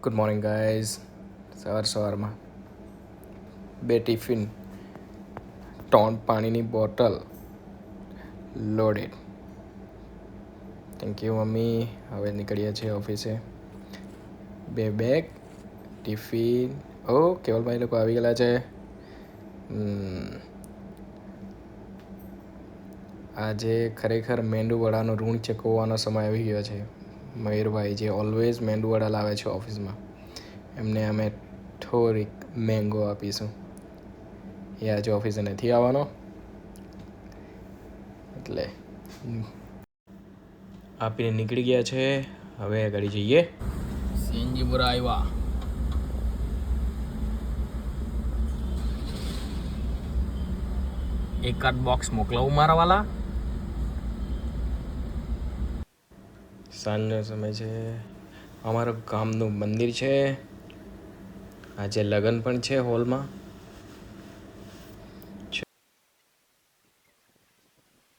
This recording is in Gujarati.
Good morning guys. સવારમાં બે ટિફિન, ત્રણ પાણીની bottle loaded. Thank you mummy. હવે નીકળીએ છીએ ઓફિસે. બે બેગ, ટિફિન. કેવલભાઈ લોકો આવી ગયેલા છે. આજે ખરેખર મેંદુવડાનું ઋણ ચૂકવવાનો સમય આવી ગયો છે. મયુરભાઈ જે ઓલવેઝ મેંદુવડા લાવે છે ઓફિસમાં, એમને અમે થોડીક મેંગો આપીશું. એ આજે ઓફિસે નથી આવવાનો, એટલે આપીને નીકળી ગયા છે. હવે આગળ જઈએ. સીએનજી પૂરા આવ્યા. એકાદ બોક્સ મોકલાવું મારા વાલા. સાંજનો સમય છે. અમારું ગામનું મંદિર છે. આજે લગ્ન પણ છે હોલમાં.